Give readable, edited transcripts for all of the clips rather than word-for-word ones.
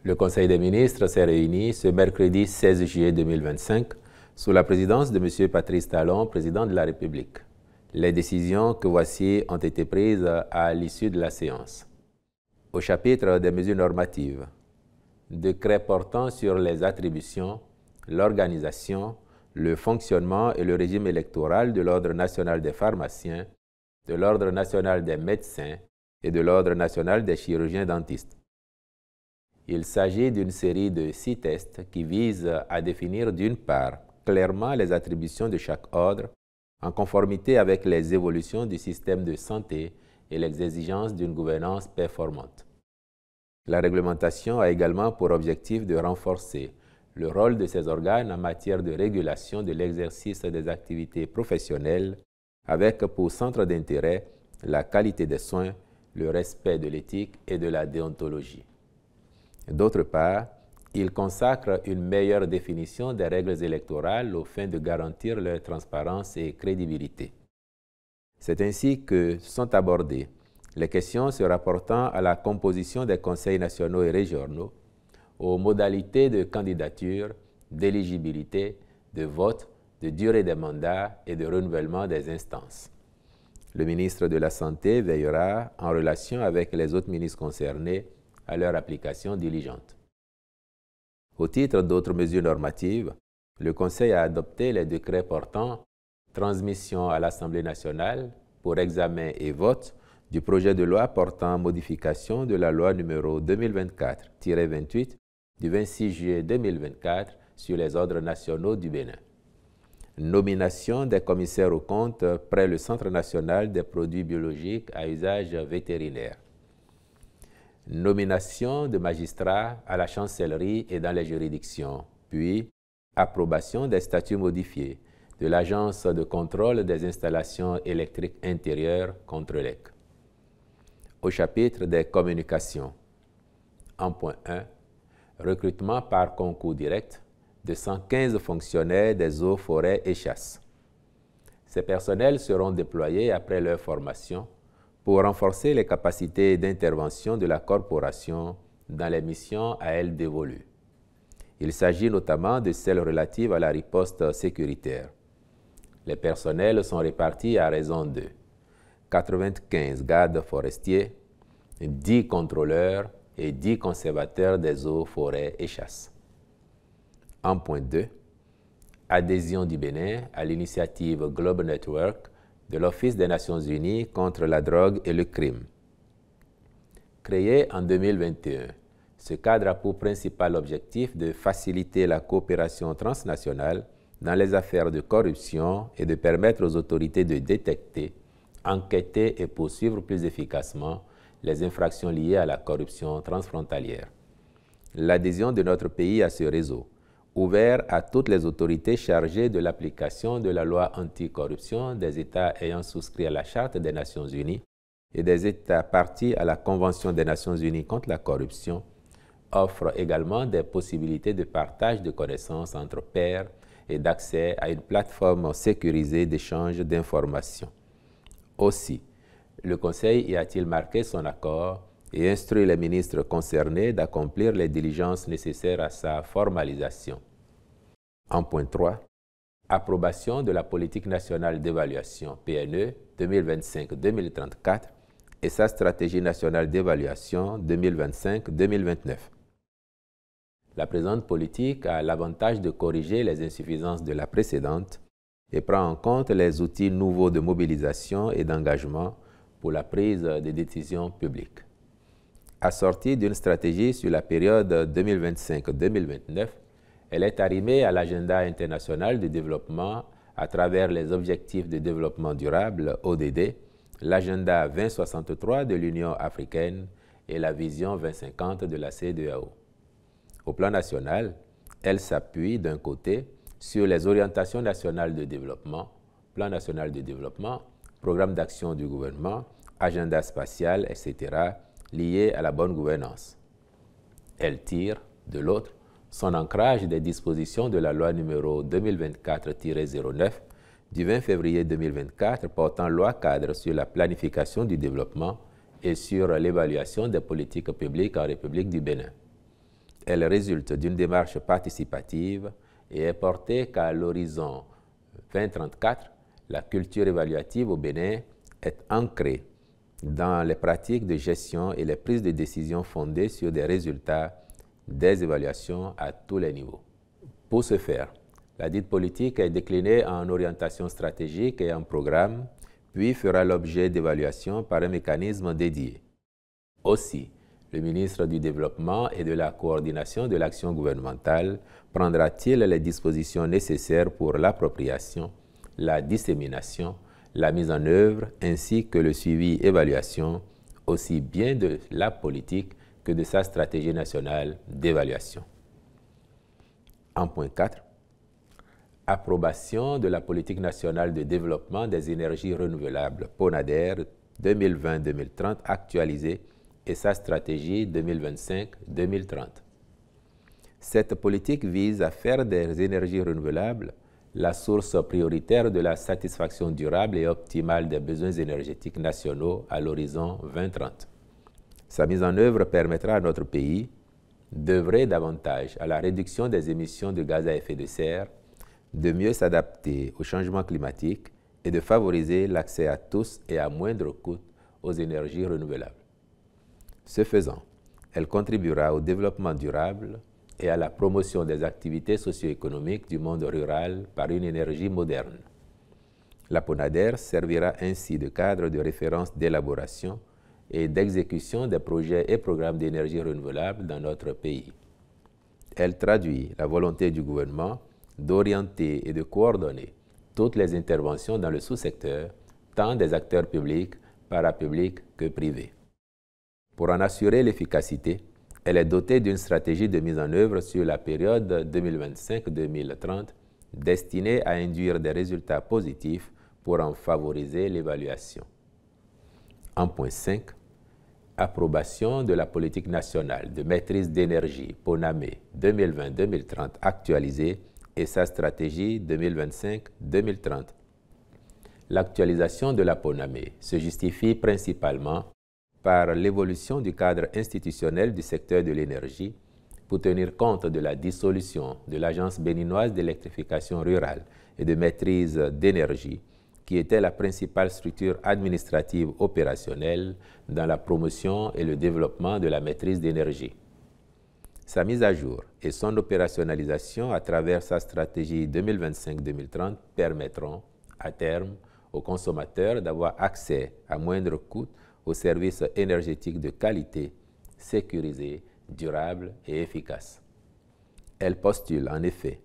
Le Conseil des ministres s'est réuni ce mercredi 16 juillet 2025 sous la présidence de M. Patrice Talon, président de la République. Les décisions que voici ont été prises à l'issue de la séance. Au chapitre des mesures normatives, décret portant sur les attributions, l'organisation, le fonctionnement et le régime électoral de l'Ordre national des pharmaciens, de l'Ordre national des médecins et de l'Ordre national des chirurgiens dentistes. Il s'agit d'une série de 6 tests qui visent à définir d'une part clairement les attributions de chaque ordre en conformité avec les évolutions du système de santé et les exigences d'une gouvernance performante. La réglementation a également pour objectif de renforcer le rôle de ces organes en matière de régulation de l'exercice des activités professionnelles avec pour centre d'intérêt la qualité des soins, le respect de l'éthique et de la déontologie. D'autre part, il consacre une meilleure définition des règles électorales aux fins de garantir leur transparence et crédibilité. C'est ainsi que sont abordées les questions se rapportant à la composition des conseils nationaux et régionaux, aux modalités de candidature, d'éligibilité, de vote, de durée des mandats et de renouvellement des instances. Le ministre de la Santé veillera, en relation avec les autres ministres concernés, à leur application diligente. Au titre d'autres mesures normatives, le Conseil a adopté les décrets portant transmission à l'Assemblée nationale pour examen et vote du projet de loi portant modification de la loi numéro 2024-28 du 26 juillet 2024 sur les ordres nationaux du Bénin. Nomination des commissaires aux comptes près le Centre national des produits biologiques à usage vétérinaire. Nomination de magistrats à la chancellerie et dans les juridictions, puis approbation des statuts modifiés de l'Agence de contrôle des installations électriques intérieures Contrelec. Au chapitre des communications, en point 1, recrutement par concours direct de 115 fonctionnaires des eaux, forêts et chasses. Ces personnels seront déployés après leur formation pour renforcer les capacités d'intervention de la corporation dans les missions à elle dévolues. Il s'agit notamment de celles relatives à la riposte sécuritaire. Les personnels sont répartis à raison de 95 gardes forestiers, 10 contrôleurs et 10 conservateurs des eaux, forêts et chasses. En point 2, adhésion du Bénin à l'initiative Global Network de l'Office des Nations Unies contre la drogue et le crime. Créé en 2021, ce cadre a pour principal objectif de faciliter la coopération transnationale dans les affaires de corruption et de permettre aux autorités de détecter, enquêter et poursuivre plus efficacement les infractions liées à la corruption transfrontalière. L'adhésion de notre pays à ce réseau, ouvert à toutes les autorités chargées de l'application de la loi anticorruption des États ayant souscrit à la Charte des Nations Unies et des États partis à la Convention des Nations Unies contre la corruption, offre également des possibilités de partage de connaissances entre pairs et d'accès à une plateforme sécurisée d'échange d'informations. Aussi, le Conseil y a-t-il marqué son accord et instruit les ministres concernés d'accomplir les diligences nécessaires à sa formalisation. En point 3, approbation de la politique nationale d'évaluation PNE 2025-2034 et sa stratégie nationale d'évaluation 2025-2029. La présente politique a l'avantage de corriger les insuffisances de la précédente et prend en compte les outils nouveaux de mobilisation et d'engagement pour la prise de décisions publiques. Assortie d'une stratégie sur la période 2025-2029, elle est arrimée à l'agenda international de développement à travers les objectifs de développement durable, ODD, l'agenda 2063 de l'Union africaine et la vision 2050 de la CEDEAO. Au plan national, elle s'appuie d'un côté sur les orientations nationales de développement, plan national de développement, programme d'action du gouvernement, agenda spatial, etc., liés à la bonne gouvernance. Elle tire, de l'autre, son ancrage des dispositions de la loi numéro 2024-09 du 20 février 2024 portant loi cadre sur la planification du développement et sur l'évaluation des politiques publiques en République du Bénin. Elle résulte d'une démarche participative et est portée qu'à l'horizon 2034, la culture évaluative au Bénin est ancrée dans les pratiques de gestion et les prises de décision fondées sur des résultats des évaluations à tous les niveaux. Pour ce faire, la dite politique est déclinée en orientation stratégique et en programme, puis fera l'objet d'évaluation par un mécanisme dédié. Aussi, le ministre du Développement et de la Coordination de l'action gouvernementale prendra-t-il les dispositions nécessaires pour l'appropriation, la dissémination, la mise en œuvre ainsi que le suivi-évaluation, aussi bien de la politique que de sa stratégie nationale d'évaluation. En point 4, approbation de la politique nationale de développement des énergies renouvelables PONADER 2020-2030 actualisée et sa stratégie 2025-2030. Cette politique vise à faire des énergies renouvelables la source prioritaire de la satisfaction durable et optimale des besoins énergétiques nationaux à l'horizon 2030. Sa mise en œuvre permettra à notre pays d'œuvrer davantage à la réduction des émissions de gaz à effet de serre, de mieux s'adapter au changement climatique et de favoriser l'accès à tous et à moindre coût aux énergies renouvelables. Ce faisant, elle contribuera au développement durable et à la promotion des activités socio-économiques du monde rural par une énergie moderne. La PONADER servira ainsi de cadre de référence d'élaboration et d'exécution des projets et programmes d'énergie renouvelable dans notre pays. Elle traduit la volonté du gouvernement d'orienter et de coordonner toutes les interventions dans le sous-secteur, tant des acteurs publics, parapublics que privés. Pour en assurer l'efficacité, elle est dotée d'une stratégie de mise en œuvre sur la période 2025-2030 destinée à induire des résultats positifs pour en favoriser l'évaluation. En point 5, approbation de la politique nationale de maîtrise d'énergie PONAME 2020-2030 actualisée et sa stratégie 2025-2030. L'actualisation de la PONAME se justifie principalement par l'évolution du cadre institutionnel du secteur de l'énergie pour tenir compte de la dissolution de l'Agence béninoise d'électrification rurale et de maîtrise d'énergie, qui était la principale structure administrative opérationnelle dans la promotion et le développement de la maîtrise d'énergie. Sa mise à jour et son opérationnalisation à travers sa stratégie 2025-2030 permettront, à terme, aux consommateurs d'avoir accès à moindre coût aux services énergétiques de qualité, sécurisés, durables et efficaces. Elle postule en effet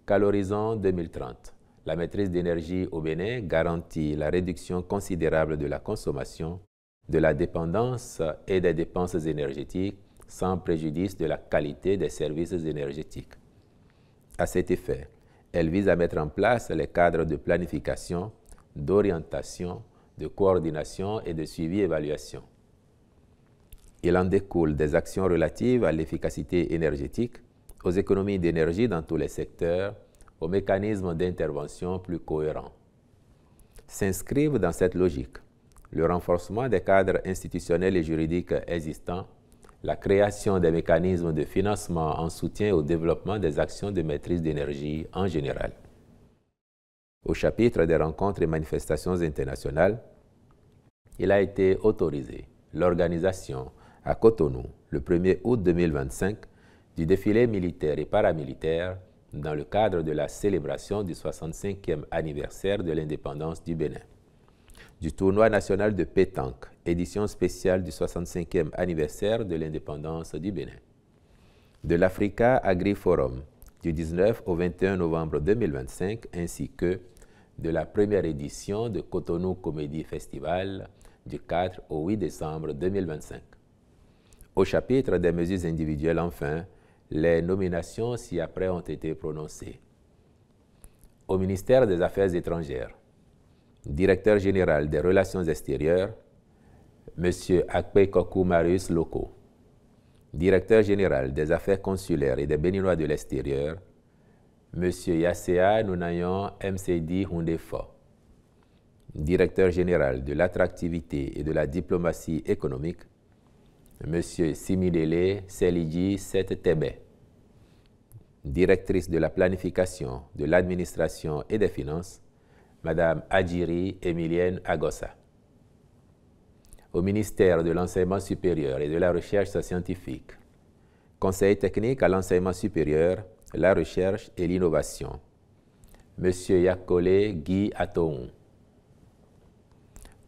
qu'à l'horizon 2030, la maîtrise d'énergie au Bénin garantit la réduction considérable de la consommation, de la dépendance et des dépenses énergétiques sans préjudice de la qualité des services énergétiques. À cet effet, elle vise à mettre en place les cadres de planification, d'orientation, de coordination et de suivi-évaluation. Il en découle des actions relatives à l'efficacité énergétique, aux économies d'énergie dans tous les secteurs, aux mécanismes d'intervention plus cohérents. S'inscrivent dans cette logique le renforcement des cadres institutionnels et juridiques existants, la création des mécanismes de financement en soutien au développement des actions de maîtrise d'énergie en général. Au chapitre des rencontres et manifestations internationales, il a été autorisé l'organisation à Cotonou, le 1er août 2025, du défilé militaire et paramilitaire dans le cadre de la célébration du 65e anniversaire de l'indépendance du Bénin, du tournoi national de pétanque, édition spéciale du 65e anniversaire de l'indépendance du Bénin, de l'Africa Agri-Forum du 19 au 21 novembre 2025, ainsi que de la première édition de Cotonou Comedy Festival du 4 au 8 décembre 2025. Au chapitre des mesures individuelles, enfin, les nominations ci-après ont été prononcées. Au ministère des Affaires étrangères, directeur général des Relations extérieures, M. Akpekoku Marius Loko, directeur général des Affaires consulaires et des Béninois de l'extérieur, M. Yassea Nunayon MCD Hundefo, directeur général de l'attractivité et de la diplomatie économique, M. Simidele Selidji Settebe, directrice de la planification, de l'administration et des finances, Madame Adjiri Emilienne Agossa. Au ministère de l'Enseignement supérieur et de la Recherche scientifique, Conseil technique à l'enseignement supérieur, la recherche et l'innovation, Monsieur Yakole Guy Atoun.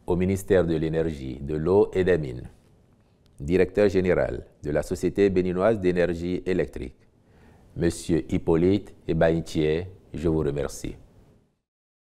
Au ministère de l'Énergie, de l'Eau et des Mines, Directeur général de la Société béninoise d'énergie électrique, Monsieur Hippolyte Ebaïtier, je vous remercie.